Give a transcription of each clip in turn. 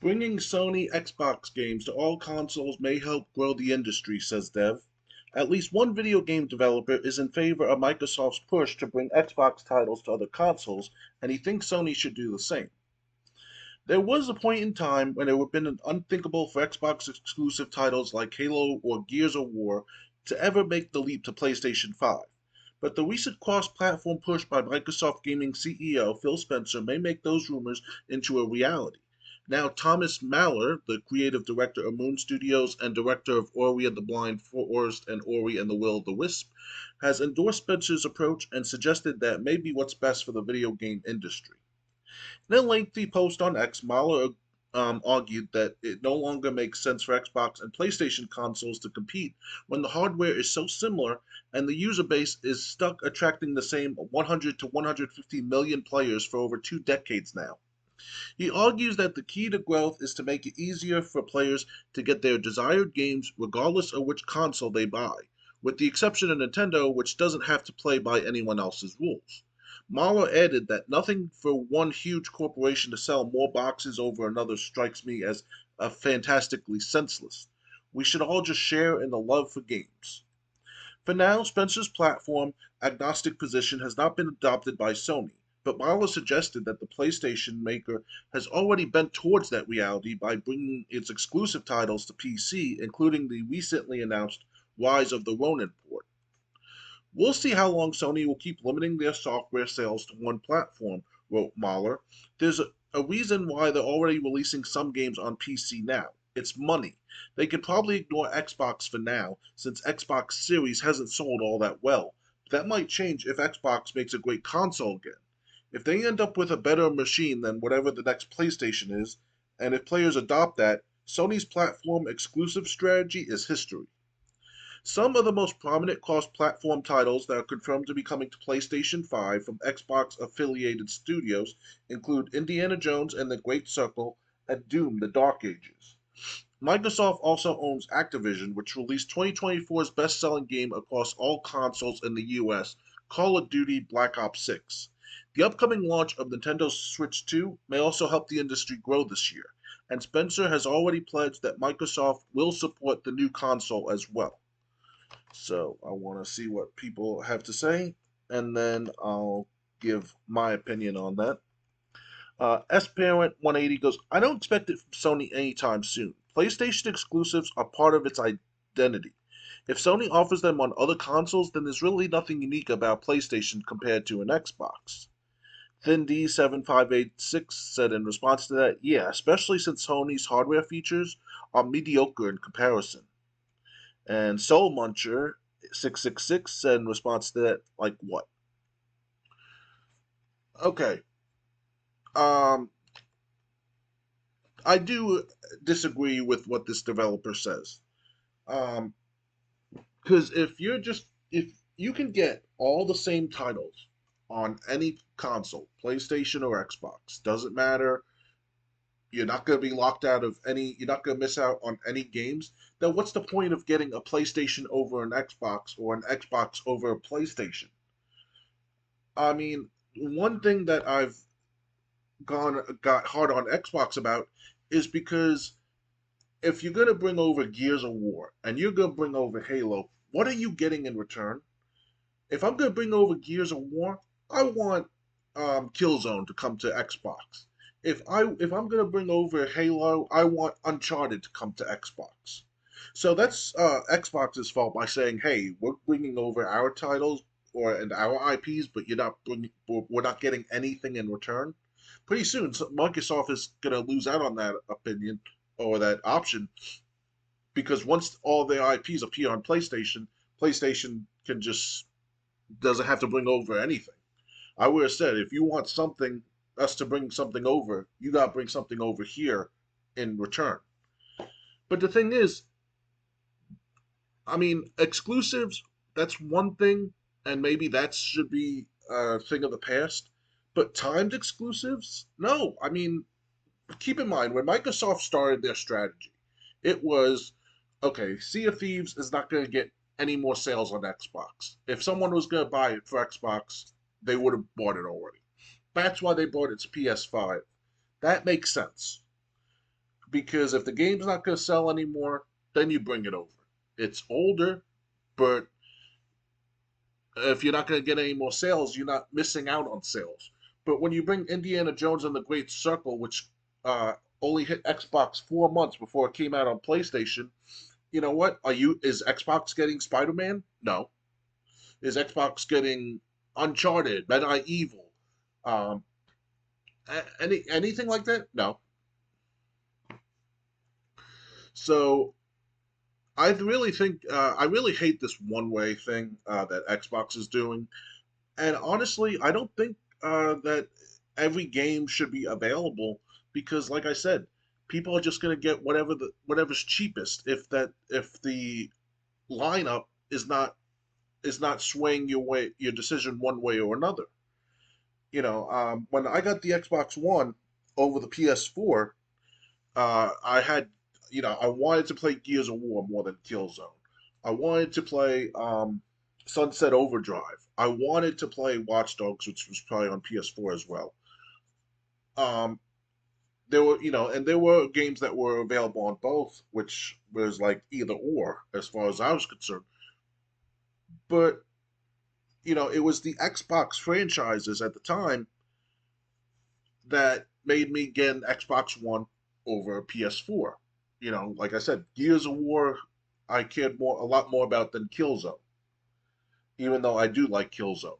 Bringing Sony Xbox games to all consoles may help grow the industry, says Dev. At least one video game developer is in favor of Microsoft's push to bring Xbox titles to other consoles, and he thinks Sony should do the same. There was a point in time when it would have been unthinkable for Xbox exclusive titles like Halo or Gears of War to ever make the leap to PlayStation 5. But the recent cross platform push by Microsoft Gaming CEO Phil Spencer may make those rumors into a reality. Now, Thomas Mahler, the creative director of Moon Studios and director of Ori and the Blind Forest and Ori and the Will of the Wisp, has endorsed Spencer's approach and suggested that may be what's best for the video game industry. In a lengthy post on X, Mahler argued that it no longer makes sense for Xbox and PlayStation consoles to compete when the hardware is so similar and the user base is stuck attracting the same 100 to 150 million players for over 2 decades now. He argues that the key to growth is to make it easier for players to get their desired games regardless of which console they buy, with the exception of Nintendo, which doesn't have to play by anyone else's rules. Mahler added that nothing for one huge corporation to sell more boxes over another strikes me as fantastically senseless. We should all just share in the love for games. For now, Spencer's platform agnostic position has not been adopted by Sony, but Mahler suggested that the PlayStation maker has already bent towards that reality by bringing its exclusive titles to PC, including the recently announced Rise of the Ronin port. We'll see how long Sony will keep limiting their software sales to one platform, wrote Mahler. There's a reason why they're already releasing some games on PC now. It's money. They could probably ignore Xbox for now, since Xbox Series hasn't sold all that well. But that might change if Xbox makes a great console again. If they end up with a better machine than whatever the next PlayStation is, and if players adopt that, Sony's platform exclusive strategy is history. Some of the most prominent cross-platform titles that are confirmed to be coming to PlayStation 5 from Xbox-affiliated studios include Indiana Jones and the Great Circle and Doom: The Dark Ages. Microsoft also owns Activision, which released 2024's best-selling game across all consoles in the US, Call of Duty Black Ops 6. The upcoming launch of Nintendo Switch 2 may also help the industry grow this year, and Spencer has already pledged that Microsoft will support the new console as well. So I want to see what people have to say, and then I'll give my opinion on that. S Parent 180 goes, I don't expect it from Sony anytime soon. PlayStation exclusives are part of its identity. If Sony offers them on other consoles, then there's really nothing unique about PlayStation compared to an Xbox. ThinD7586 said in response to that, yeah, especially since Sony's hardware features are mediocre in comparison. And Soul Muncher 666 said in response to that, like what? Okay. Um, I do disagree with what this developer says. Um, because if you can get all the same titles on any console, PlayStation or Xbox, doesn't matter. You're not going to be locked out of any. You're not going to miss out on any games. Then what's the point of getting a PlayStation over an Xbox or an Xbox over a PlayStation? I mean, one thing that I've got hard on Xbox about is because if you're gonna bring over Gears of War and you're gonna bring over Halo, what are you getting in return? If I'm gonna bring over Gears of War, I want Killzone to come to Xbox. If I'm gonna bring over Halo, I want Uncharted to come to Xbox. So that's Xbox's fault by saying, "Hey, we're bringing over our titles or and our IPs, but we're not getting anything in return." Pretty soon, Microsoft is gonna lose out on that opinion or that option because once all their IPs appear on PlayStation, PlayStation can just doesn't have to bring over anything. I would have said if you want us to bring something over, you got to bring something over here in return. But the thing is, I mean, exclusives, that's one thing, and maybe that should be a thing of the past. But timed exclusives? No. I mean, keep in mind, when Microsoft started their strategy, it was okay, Sea of Thieves is not going to get any more sales on Xbox. If someone was going to buy it for Xbox, they would have bought it already. That's why they bought its PS5. That makes sense. because if the game's not going to sell anymore, then you bring it over. It's older, but if you're not going to get any more sales, you're not missing out on sales. But when you bring Indiana Jones and the Great Circle, which uh, only hit Xbox 4 months before it came out on PlayStation, you know what? Is Xbox getting Spider-Man? No. Is Xbox getting Uncharted, Medieval, um, anything like that? No. So I really think I really hate this one-way thing that Xbox is doing. And honestly, I don't think that every game should be available because, like I said, people are just going to get whatever's cheapest. If the lineup is not swaying your decision one way or another. When I got the Xbox One over the PS4, I had, I wanted to play Gears of War more than Killzone. I wanted to play Sunset Overdrive. I wanted to play Watch Dogs, which was probably on PS4 as well. Um, there were, and there were games that were available on both, which was like either or as far as I was concerned. But, it was the Xbox franchises at the time that made me get an Xbox One over a PS4. Like I said, Gears of War, I cared a lot more about than Killzone, even though I do like Killzone.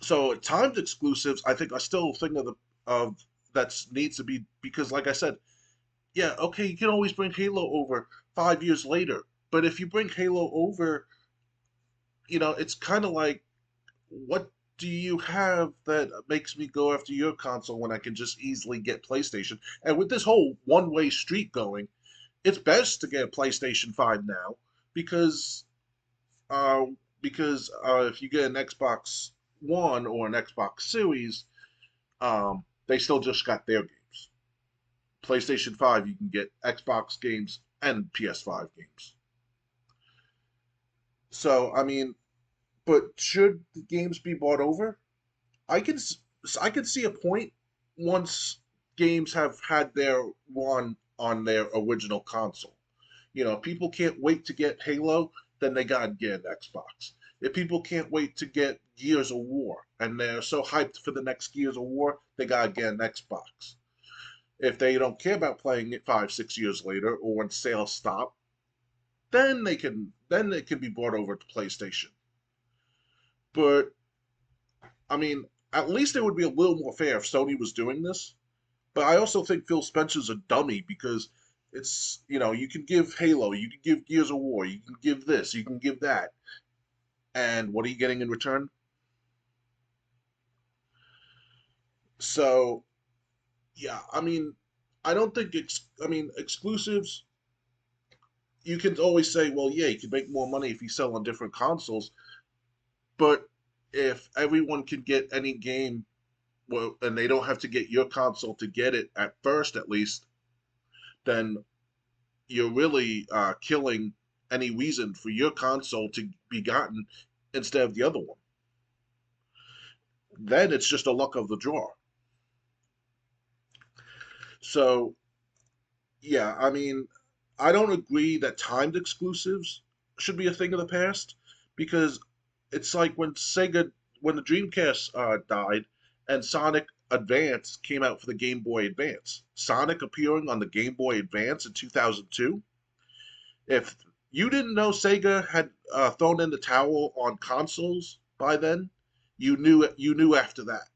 So timed exclusives, I think I still think of that needs to be because, like I said, yeah, okay, you can always bring Halo over 5 years later, but if you bring Halo over, it's kind of like, what do you have that makes me go after your console when I can just easily get PlayStation? And with this whole one-way street going, it's best to get a PlayStation 5 now because uh, if you get an Xbox One or an Xbox Series, they still just got their games. PlayStation 5, you can get Xbox games and PS5 games. So, I mean, but should the games be bought over? I can I can see a point once games have had their run on their original console. People can't wait to get Halo, then they gotta get an Xbox. If people can't wait to get Gears of War and they're so hyped for the next Gears of War, they gotta get an Xbox. If they don't care about playing it 5, 6 years later or when sales stop, then it can be brought over to PlayStation. But I mean, at least it would be a little more fair if Sony was doing this. But I also think Phil Spencer's a dummy because you can give Halo, you can give Gears of War, you can give this, you can give that. And what are you getting in return? So, yeah, I mean, I don't think exclusives, you can always say, well, yeah, you can make more money if you sell on different consoles. But if everyone can get any game, well, and they don't have to get your console to get it at first, at least, then you're really killing any reason for your console to be gotten instead of the other one. Then it's just a luck of the draw. So, yeah, I mean, I don't agree that timed exclusives should be a thing of the past because it's like when the Dreamcast died and Sonic Advance came out for the Game Boy Advance. Sonic appearing on the Game Boy Advance in 2002. If you didn't know Sega had thrown in the towel on consoles by then, you knew after that.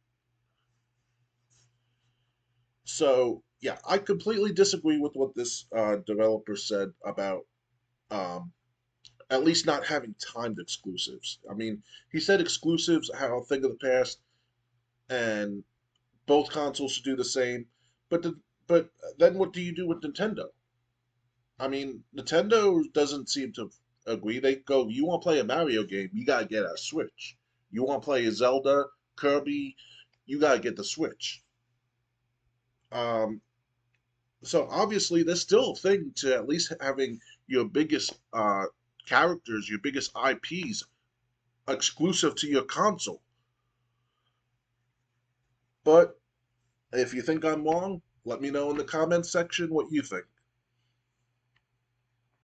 So yeah, I completely disagree with what this developer said about um, at least not having timed exclusives. I mean, he said exclusives are a thing of the past, and both consoles should do the same. But but then what do you do with Nintendo? I mean, Nintendo doesn't seem to agree. They go, you want to play a Mario game, you gotta get a Switch. You want to play a Zelda, Kirby, you gotta get the Switch. Um, so obviously, there's still a thing to at least having your biggest characters, your biggest IPs exclusive to your console. But if you think I'm wrong, Let me know in the comments section what you think.